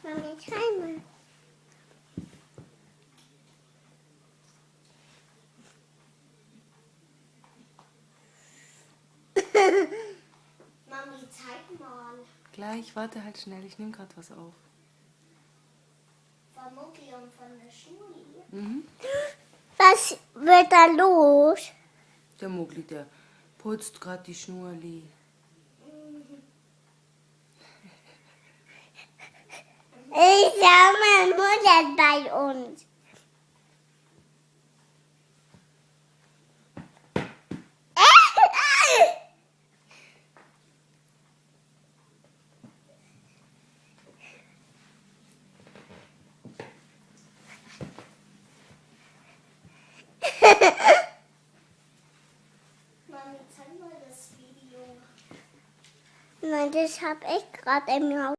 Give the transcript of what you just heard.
Mami, zeig mal. Mami, zeig mal. Gleich, warte halt schnell, ich nehme gerade was auf. Von Mucki und von der Schule. Mhm. Was wird da los? Der Mogli, der putzt gerade die Schnurli. Ich sah meine Mutter bei uns. Mami, zeig mal das Video. Nein, das habe ich gerade im Haus.